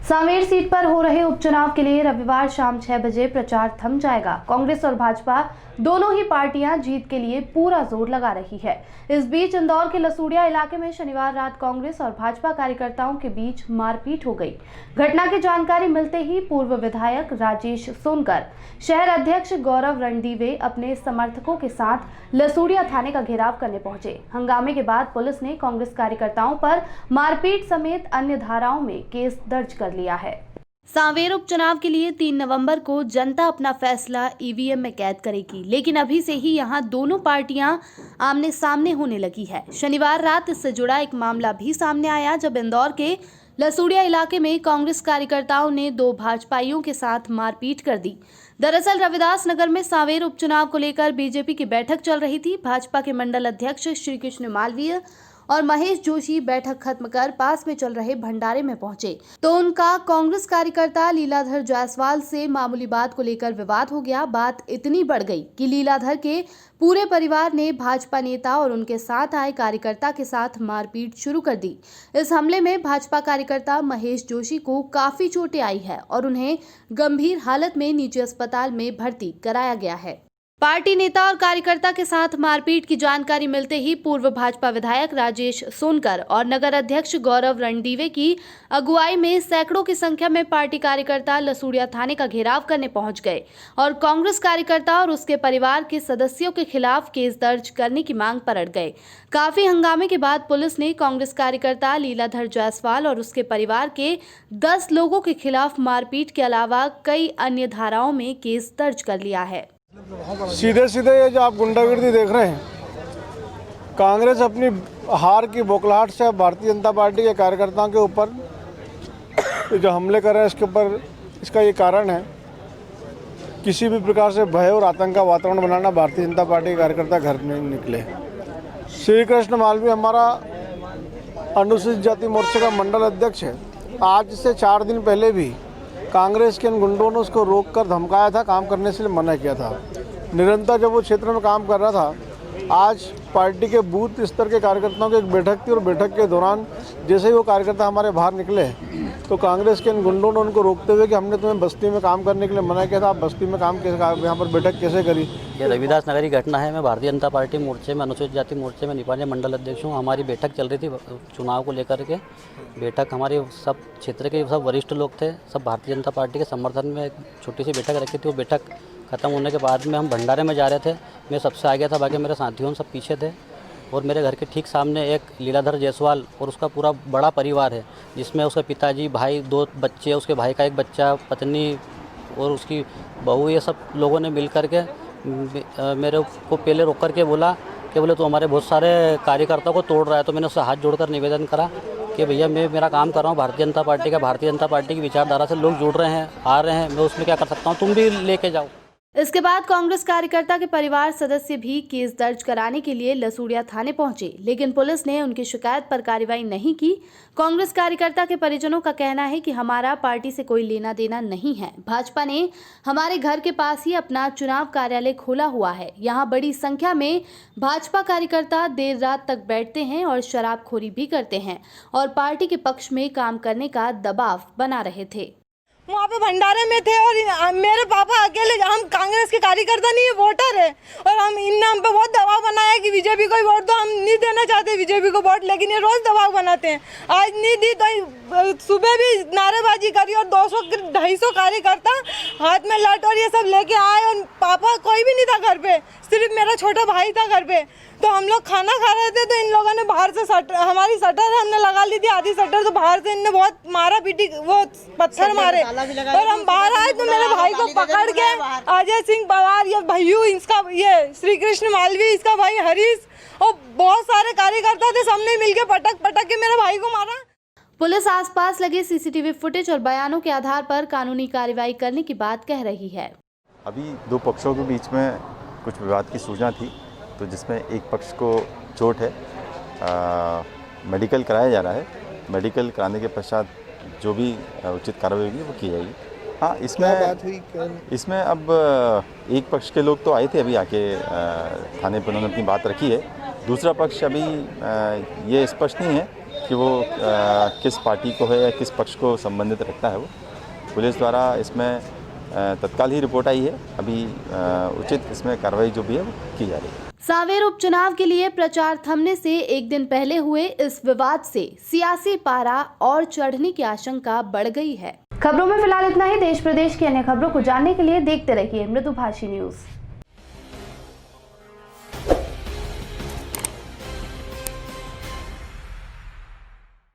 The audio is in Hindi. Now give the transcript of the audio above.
सांवेर सीट पर हो रहे उपचुनाव के लिए रविवार शाम 6 बजे प्रचार थम जाएगा। कांग्रेस और भाजपा दोनों ही पार्टियां जीत के लिए पूरा जोर लगा रही है। इस बीच इंदौर के लसूड़िया इलाके में शनिवार रात कांग्रेस और भाजपा कार्यकर्ताओं के बीच मारपीट हो गई। घटना की जानकारी मिलते ही पूर्व विधायक राजेश सोनकर, शहर अध्यक्ष गौरव रणदीवे अपने समर्थकों के साथ लसूड़िया थाने का घेराव करने पहुंचे। हंगामे के बाद पुलिस ने कांग्रेस कार्यकर्ताओं पर मारपीट समेत अन्य धाराओं में केस दर्ज कर लिया है। सांवेर उपचुनाव के लिए 3 नवंबर को जनता अपना फैसला ईवीएम में कैद करेगी, लेकिन अभी से ही यहां दोनों पार्टियां आमने सामने होने लगी है। शनिवार रात इससे जुड़ा एक मामला भी सामने आया, जब इंदौर के लसूड़िया इलाके में कांग्रेस कार्यकर्ताओं ने 2 भाजपाइयों के साथ मारपीट कर दी। दरअसल रविदास नगर में सांवेर उपचुनाव को लेकर बीजेपी की बैठक चल रही थी। भाजपा के मंडल अध्यक्ष श्री कृष्ण मालवीय और महेश जोशी बैठक खत्म कर पास में चल रहे भंडारे में पहुंचे तो उनका कांग्रेस कार्यकर्ता लीलाधर जायसवाल से मामूली बात को लेकर विवाद हो गया। बात इतनी बढ़ गई कि लीलाधर के पूरे परिवार ने भाजपा नेता और उनके साथ आए कार्यकर्ता के साथ मारपीट शुरू कर दी। इस हमले में भाजपा कार्यकर्ता महेश जोशी को काफी चोटें आई है और उन्हें गंभीर हालत में निजी अस्पताल में भर्ती कराया गया है। पार्टी नेता और कार्यकर्ता के साथ मारपीट की जानकारी मिलते ही पूर्व भाजपा विधायक राजेश सोनकर और नगर अध्यक्ष गौरव रणदीवे की अगुवाई में सैकड़ों की संख्या में पार्टी कार्यकर्ता लसूड़िया थाने का घेराव करने पहुंच गए और कांग्रेस कार्यकर्ता और उसके परिवार के सदस्यों के खिलाफ केस दर्ज करने की मांग पर अड़ गए। काफी हंगामे के बाद पुलिस ने कांग्रेस कार्यकर्ता लीलाधर जायसवाल और उसके परिवार के 10 लोगों के खिलाफ मारपीट के अलावा कई अन्य धाराओं में केस दर्ज कर लिया है। सीधे सीधे ये जो आप गुंडागर्दी देख रहे हैं, कांग्रेस अपनी हार की बौखलाहट से भारतीय जनता पार्टी के कार्यकर्ताओं के ऊपर जो हमले कर रहे हैं, इसके ऊपर इसका ये कारण है किसी भी प्रकार से भय और आतंक का वातावरण बनाना। भारतीय जनता पार्टी के कार्यकर्ता घर नहीं निकले। श्री कृष्ण मालवीय हमारा अनुसूचित जाति मोर्चे का मंडल अध्यक्ष है। आज से 4 दिन पहले भी कांग्रेस के इन गुंडों ने उसको रोककर धमकाया था, काम करने से मना किया था। निरंतर जब वो क्षेत्र में काम कर रहा था, आज पार्टी के बूथ स्तर के कार्यकर्ताओं की एक बैठक थी और बैठक के दौरान जैसे ही वो कार्यकर्ता हमारे बाहर निकले तो कांग्रेस के इन गुंडों ने उनको रोकते हुए कि हमने तुम्हें बस्ती में काम करने के लिए मना किया था, आप बस्ती में काम कैसे, यहाँ पर बैठक कैसे करी। ये रविदास नगरी घटना है। मैं भारतीय जनता पार्टी मोर्चे में अनुसूचित जाति मोर्चे में निपानिया मंडल अध्यक्ष हूँ। हमारी बैठक चल रही थी चुनाव को लेकर के। बैठक हमारे सब क्षेत्र के सब वरिष्ठ लोग थे, सब भारतीय जनता पार्टी के समर्थन में एक छोटी सी बैठक रखी थी। वो बैठक खत्म होने के बाद में हम भंडारे में जा रहे थे। मैं सबसे आगे था, बाकी मेरे साथियों सब पीछे थे और मेरे घर के ठीक सामने एक लीलाधर जायसवाल और उसका पूरा बड़ा परिवार है, जिसमें उसके पिताजी, भाई, 2 बच्चे, उसके भाई का एक बच्चा, पत्नी और उसकी बहू, ये सब लोगों ने मिल कर के मेरे को पहले रोक कर के बोला कि बोले तो हमारे बहुत सारे कार्यकर्ताओं को तोड़ रहा है। तो मैंने उससे हाथ जोड़कर निवेदन करा कि भैया मैं मेरा काम कर रहा हूँ भारतीय जनता पार्टी का, भारतीय जनता पार्टी की विचारधारा से लोग जुड़ रहे हैं, आ रहे हैं, मैं उसमें क्या कर सकता हूँ, तुम भी लेके जाओ। इसके बाद कांग्रेस कार्यकर्ता के परिवार सदस्य भी केस दर्ज कराने के लिए लसूड़िया थाने पहुंचे, लेकिन पुलिस ने उनकी शिकायत पर कार्रवाई नहीं की। कांग्रेस कार्यकर्ता के परिजनों का कहना है कि हमारा पार्टी से कोई लेना देना नहीं है। भाजपा ने हमारे घर के पास ही अपना चुनाव कार्यालय खोला हुआ है। यहाँ बड़ी संख्या में भाजपा कार्यकर्ता देर रात तक बैठते हैं और शराबखोरी भी करते हैं और पार्टी के पक्ष में काम करने का दबाव बना रहे थे। वहाँ पे भंडारे में थे और मेरे पापा अकेले, हम कांग्रेस के कार्यकर्ता नहीं है, वोटर है और हम हम पे बहुत दबाव बनाया कि बीजेपी को ही वोट दो। हम नहीं देना चाहते बीजेपी को वोट, लेकिन ये रोज दबाव बनाते हैं। आज नहीं दी तो सुबह भी नारेबाजी करी और 200-250 कार्यकर्ता हाथ में लट और ये सब लेके आए और पापा कोई भी नहीं था घर पे, सिर्फ मेरा छोटा भाई था घर पे। तो हम लोग खाना खा रहे थे तो इन लोगों ने बाहर से हमारी शटर हमने लगा ली थी आधी शटर, तो बाहर से इनने बहुत मारा पीटी, वो पत्थर मारे और हम बाहर आए तो मेरे भाई को पकड़ के अजय सिंह पवार, ये भैयू, इसका ये श्री कृष्ण मालवीय, इसका भाई हरीश और बहुत सारे कार्यकर्ता थे, सबने मिलके पटक पटक के मेरे भाई को मारा। पुलिस आसपास लगे सीसीटीवी फुटेज और बयानों के आधार पर कानूनी कार्रवाई करने की बात कह रही है। अभी 2 पक्षों के बीच में कुछ विवाद की सूचना थी, तो जिसमें एक पक्ष को चोट है, मेडिकल कराया जा रहा है। मेडिकल कराने के पश्चात जो भी उचित कार्रवाई होगी वो की जाएगी। हाँ, इसमें अब एक पक्ष के लोग तो आए थे, अभी आके थाने पर उन्होंने अपनी बात रखी है। दूसरा पक्ष अभी ये स्पष्ट नहीं है कि वो किस पार्टी को है या किस पक्ष को संबंधित रखता है। वो पुलिस द्वारा इसमें तत्काल ही रिपोर्ट आई है। अभी उचित इसमें कार्रवाई जो भी है वो की जा रही है। सांवेर उपचुनाव के लिए प्रचार थमने से एक दिन पहले हुए इस विवाद से सियासी पारा और चढ़ने की आशंका बढ़ गई है। खबरों में फिलहाल इतना ही। देश प्रदेश की अन्य खबरों को जानने के लिए देखते रहिए मृदुभाषी न्यूज।